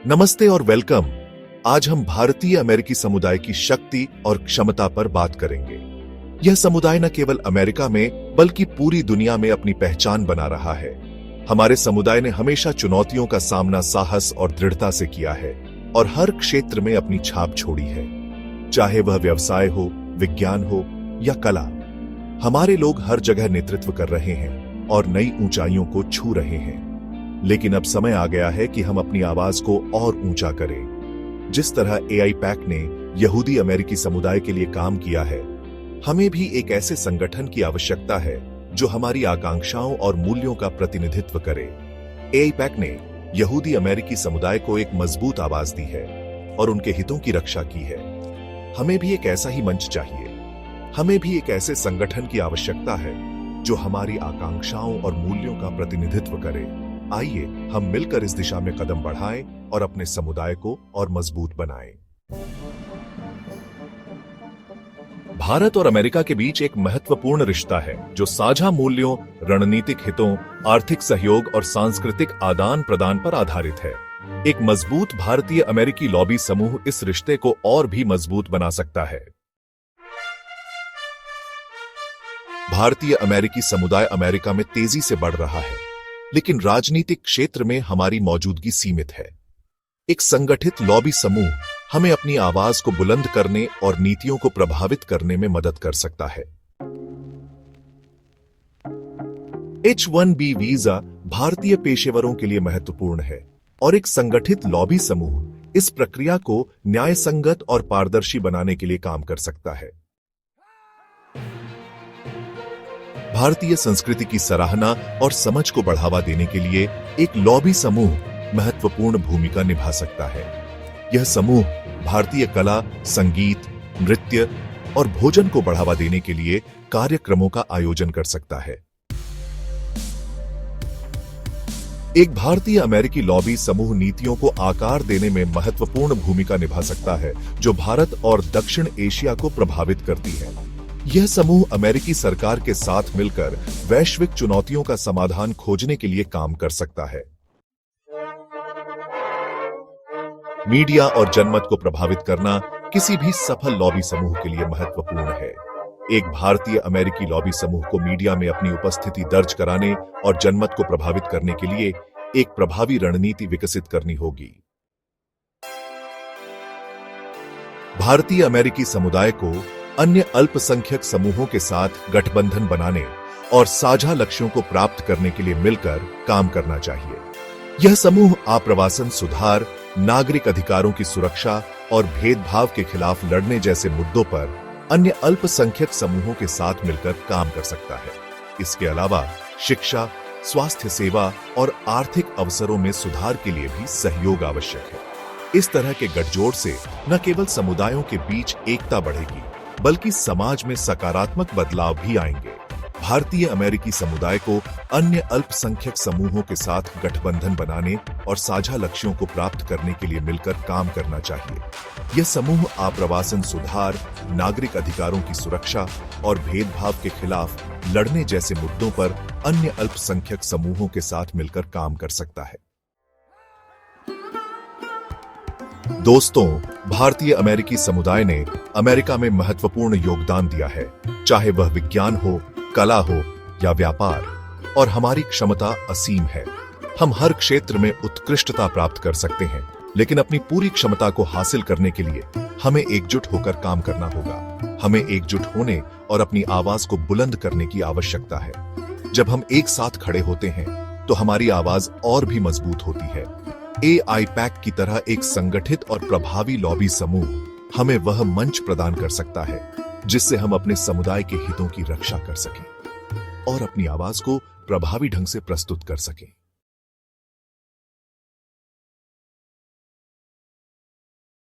नमस्ते और वेलकम। आज हम भारतीय अमेरिकी समुदाय की शक्ति और क्षमता पर बात करेंगे। यह समुदाय न केवल अमेरिका में बल्कि पूरी दुनिया में अपनी पहचान बना रहा है। हमारे समुदाय ने हमेशा चुनौतियों का सामना साहस और दृढ़ता से किया है और हर क्षेत्र में अपनी छाप छोड़ी है, चाहे वह व्यवसाय हो, विज्ञान हो या कला। हमारे लोग हर जगह नेतृत्व कर रहे हैं और नई ऊंचाइयों को छू रहे हैं। लेकिन अब समय आ गया है कि हम अपनी आवाज को और ऊंचा करें। जिस तरह AIPAC ने यहूदी अमेरिकी समुदाय के लिए काम किया है, हमें भी एक ऐसे संगठन की आवश्यकता है जो हमारी आकांक्षाओं और मूल्यों का प्रतिनिधित्व करे। AIPAC ने यहूदी अमेरिकी समुदाय को एक मजबूत आवाज दी है और उनके हितों की रक्षा की है। हमें भी एक ऐसा ही मंच चाहिए। हमें भी एक ऐसे संगठन की आवश्यकता है जो हमारी आकांक्षाओं और मूल्यों का प्रतिनिधित्व करे। आइए हम मिलकर इस दिशा में कदम बढ़ाएं और अपने समुदाय को और मजबूत बनाएं। भारत और अमेरिका के बीच एक महत्वपूर्ण रिश्ता है जो साझा मूल्यों, रणनीतिक हितों, आर्थिक सहयोग और सांस्कृतिक आदान प्रदान पर आधारित है। एक मजबूत भारतीय अमेरिकी लॉबी समूह इस रिश्ते को और भी मजबूत बना सकता है। भारतीय अमेरिकी समुदाय अमेरिका में तेजी से बढ़ रहा है, लेकिन राजनीतिक क्षेत्र में हमारी मौजूदगी सीमित है। एक संगठित लॉबी समूह हमें अपनी आवाज को बुलंद करने और नीतियों को प्रभावित करने में मदद कर सकता है। H-1B वीजा भारतीय पेशेवरों के लिए महत्वपूर्ण है और एक संगठित लॉबी समूह इस प्रक्रिया को न्यायसंगत और पारदर्शी बनाने के लिए काम कर सकता है। भारतीय संस्कृति की सराहना और समझ को बढ़ावा देने के लिए एक लॉबी समूह महत्वपूर्ण भूमिका निभा सकता है। यह समूह भारतीय कला, संगीत, नृत्य और भोजन को बढ़ावा देने के लिए कार्यक्रमों का आयोजन कर सकता है। एक भारतीय अमेरिकी लॉबी समूह नीतियों को आकार देने में महत्वपूर्ण भूमिका निभा सकता है जो भारत और दक्षिण एशिया को प्रभावित करती है। यह समूह अमेरिकी सरकार के साथ मिलकर वैश्विक चुनौतियों का समाधान खोजने के लिए काम कर सकता है। मीडिया और जनमत को प्रभावित करना किसी भी सफल लॉबी समूह के लिए महत्वपूर्ण है। एक भारतीय अमेरिकी लॉबी समूह को मीडिया में अपनी उपस्थिति दर्ज कराने और जनमत को प्रभावित करने के लिए एक प्रभावी रणनीति विकसित करनी होगी। भारतीय अमेरिकी समुदाय को अन्य अल्पसंख्यक समूहों के साथ गठबंधन बनाने और साझा लक्ष्यों को प्राप्त करने के लिए मिलकर काम करना चाहिए। यह समूह आप्रवासन सुधार, नागरिक अधिकारों की सुरक्षा और भेदभाव के खिलाफ लड़ने जैसे मुद्दों पर अन्य अल्पसंख्यक समूहों के साथ मिलकर काम कर सकता है। इसके अलावा शिक्षा, स्वास्थ्य सेवा और आर्थिक अवसरों में सुधार के लिए भी सहयोग आवश्यक है। इस तरह के गठजोड़ से न केवल समुदायों के बीच एकता बढ़ेगी, बल्कि समाज में सकारात्मक बदलाव भी आएंगे। भारतीय अमेरिकी समुदाय को अन्य अल्पसंख्यक समूहों के साथ गठबंधन बनाने और साझा लक्ष्यों को प्राप्त करने के लिए मिलकर काम करना चाहिए। यह समूह आप्रवासन सुधार, नागरिक अधिकारों की सुरक्षा और भेदभाव के खिलाफ लड़ने जैसे मुद्दों पर अन्य अल्पसंख्यक समूहों के साथ मिलकर काम कर सकता है। दोस्तों, भारतीय अमेरिकी समुदाय ने अमेरिका में महत्वपूर्ण योगदान दिया है, चाहे वह विज्ञान हो, कला हो या व्यापार, और हमारी क्षमता असीम है। हम हर क्षेत्र में उत्कृष्टता प्राप्त कर सकते हैं, लेकिन अपनी पूरी क्षमता को हासिल करने के लिए हमें एकजुट होकर काम करना होगा। हमें एकजुट होने और अपनी आवाज को बुलंद करने की आवश्यकता है। जब हम एक साथ खड़े होते हैं तो हमारी आवाज और भी मजबूत होती है। AIPAC की तरह एक संगठित और प्रभावी लॉबी समूह हमें वह मंच प्रदान कर सकता है जिससे हम अपने समुदाय के हितों की रक्षा कर सकें और अपनी आवाज को प्रभावी ढंग से प्रस्तुत कर सकें।